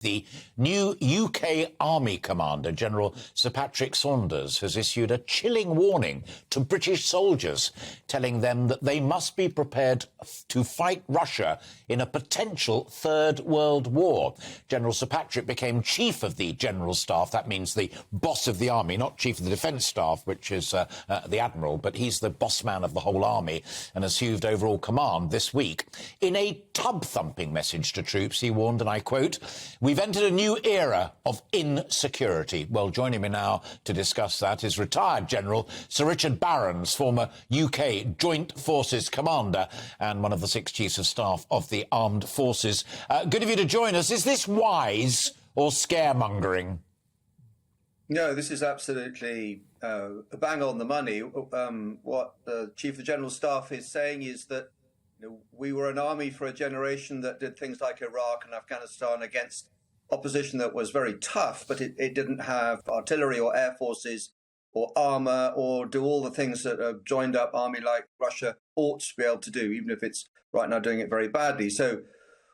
The new UK Army commander, General Sir Patrick Saunders, has issued a chilling warning to British soldiers, telling them that they must be prepared to fight Russia in a potential Third World War. General Sir Patrick became Chief of the General Staff. That means the boss of the Army, not Chief of the Defence Staff, which is the Admiral, but he's the boss man of the whole Army and assumed overall command this week. In a tub-thumping message to troops, he warned, and I quote, "We've entered a new era of insecurity." Well, joining me now to discuss that is retired General Sir Richard Barrons, former UK Joint Forces Commander and one of the 6 Chiefs of Staff of the Armed Forces. Good of you to join us. Is this wise or scaremongering? No, this is absolutely bang on the money. What the Chief of General Staff is saying is that we were an army for a generation that did things like Iraq and Afghanistan against opposition that was very tough, but it didn't have artillery or air forces or armor or do all the things that a joined up army like Russia ought to be able to do, even if it's right now doing it very badly. So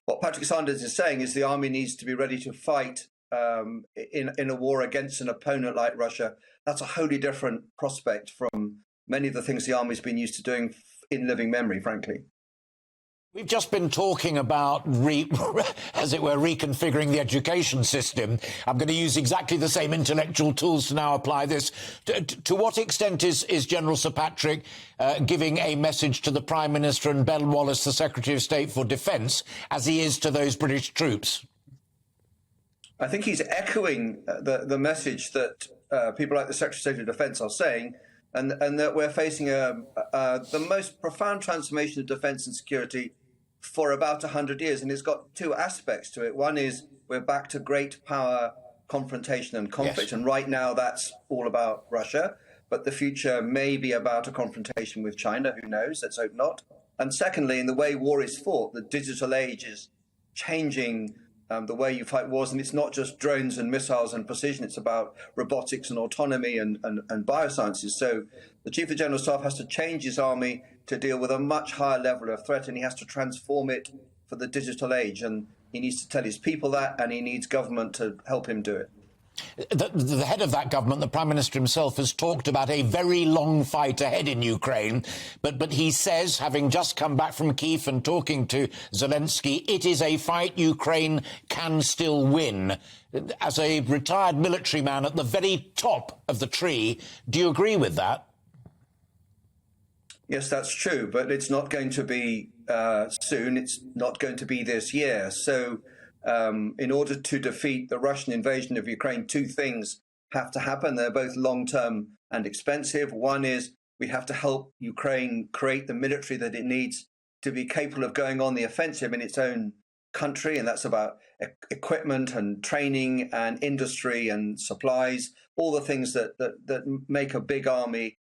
what Patrick Saunders is saying is the army needs to be ready to fight in a war against an opponent like Russia. That's a wholly different prospect from many of the things the army's been used to doing in living memory, frankly. We've just been talking about, as it were, reconfiguring the education system. I'm going to use exactly the same intellectual tools to now apply this. To what extent is General Sir Patrick giving a message to the Prime Minister and Ben Wallace, the Secretary of State for Defence, as he is to those British troops? I think he's echoing the message that people like the Secretary of State of Defence are saying, and that we're facing the most profound transformation of defence and security for about 100 years. And it's got 2 aspects to it. One is we're back to great power confrontation and conflict. Yes. And right now that's all about Russia. But the future may be about a confrontation with China. Who knows? Let's hope not. And secondly, in the way war is fought, the digital age is changing the way you fight wars. And it's not just drones and missiles and precision. It's about robotics and autonomy and biosciences. So the Chief of General Staff has to change his army to deal with a much higher level of threat, and he has to transform it for the digital age. And he needs to tell his people that, and he needs government to help him do it. The head of that government, the Prime Minister himself, has talked about a very long fight ahead in Ukraine. But he says, having just come back from Kyiv and talking to Zelensky, it is a fight Ukraine can still win. As a retired military man at the very top of the tree, do you agree with that? Yes, that's true, but it's not going to be soon. It's not going to be this year. So in order to defeat the Russian invasion of Ukraine, 2 things have to happen. They're both long-term and expensive. One is we have to help Ukraine create the military that it needs to be capable of going on the offensive in its own country, and that's about equipment and training and industry and supplies, all the things that make a big army,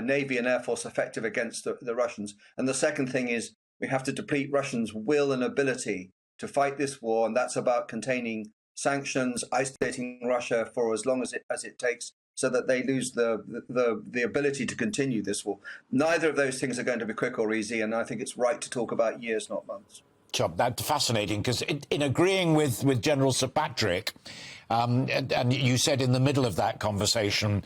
Navy and Air Force effective against the Russians. And the second thing is we have to deplete Russians' will and ability to fight this war, and that's about containing sanctions, isolating Russia for as long as it takes, so that they lose the ability to continue this war. Neither of those things are going to be quick or easy, and I think it's right to talk about years, not months. Sure, that's fascinating, because in agreeing with General Sir Patrick, and you said in the middle of that conversation,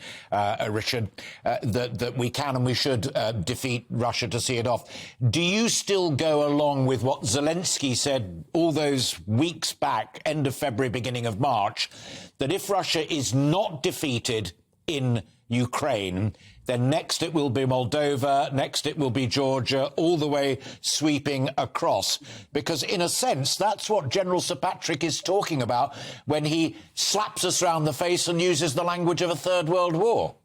Richard, that we can and we should defeat Russia to see it off. Do you still go along with what Zelensky said all those weeks back, end of February, beginning of March, that if Russia is not defeated in Ukraine, then next it will be Moldova, next it will be Georgia, all the way sweeping across? Because in a sense, that's what General Sir Patrick is talking about when he slaps us round the face and uses the language of a Third World War.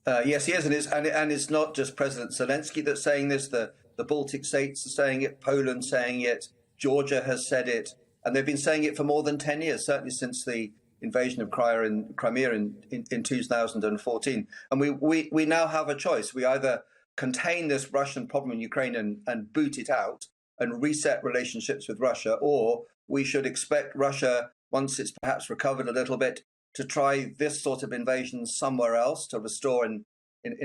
Yes, he is, and it's not just President Zelensky that's saying this. The Baltic states are saying it, Poland saying it, Georgia has said it, and they've been saying it for more than 10 years, certainly since the invasion of Crimea in 2014. And we now have a choice. We either contain this Russian problem in Ukraine and boot it out and reset relationships with Russia, or we should expect Russia, once it's perhaps recovered a little bit, to try this sort of invasion somewhere else to restore in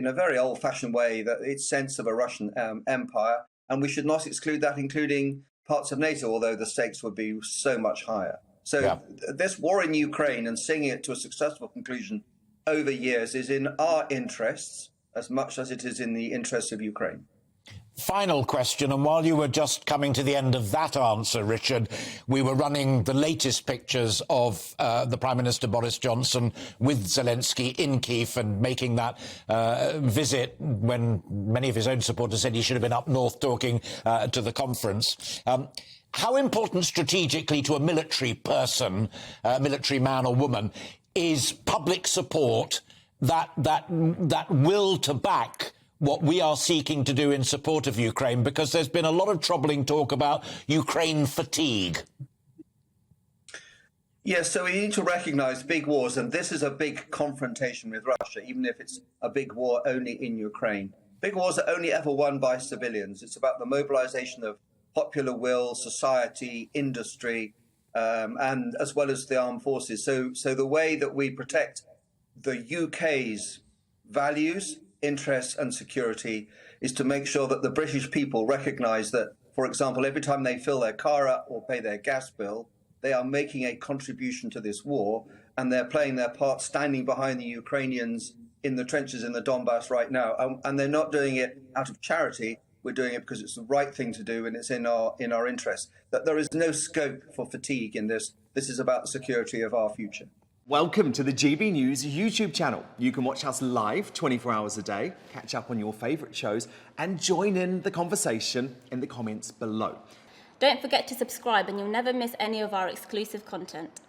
a very old-fashioned way its sense of a Russian empire. And we should not exclude that, including parts of NATO, although the stakes would be so much higher. So Yeah. this war in Ukraine and seeing it to a successful conclusion over years is in our interests as much as it is in the interests of Ukraine. Final question, and while you were just coming to the end of that answer, Richard, we were running the latest pictures of the Prime Minister Boris Johnson with Zelensky in Kyiv and making that visit when many of his own supporters said he should have been up north talking to the conference. How important strategically to a military person, military man or woman, is public support, that will to back what we are seeking to do in support of Ukraine, because there's been a lot of troubling talk about Ukraine fatigue. Yes, so we need to recognise big wars, and this is a big confrontation with Russia, even if it's a big war only in Ukraine. Big wars are only ever won by civilians. It's about the mobilisation of popular will, society, industry, and as well as the armed forces. So the way that we protect the UK's values, interests and security is to make sure that the British people recognise that, for example, every time they fill their car up or pay their gas bill, they are making a contribution to this war, and they're playing their part standing behind the Ukrainians in the trenches in the Donbass right now. And they're not doing it out of charity. We're doing it because it's the right thing to do and it's in our interest. That there is no scope for fatigue in this. This is about the security of our future. Welcome to the GB News YouTube channel. You can watch us live 24 hours a day, catch up on your favourite shows and join in the conversation in the comments below. Don't forget to subscribe and you'll never miss any of our exclusive content.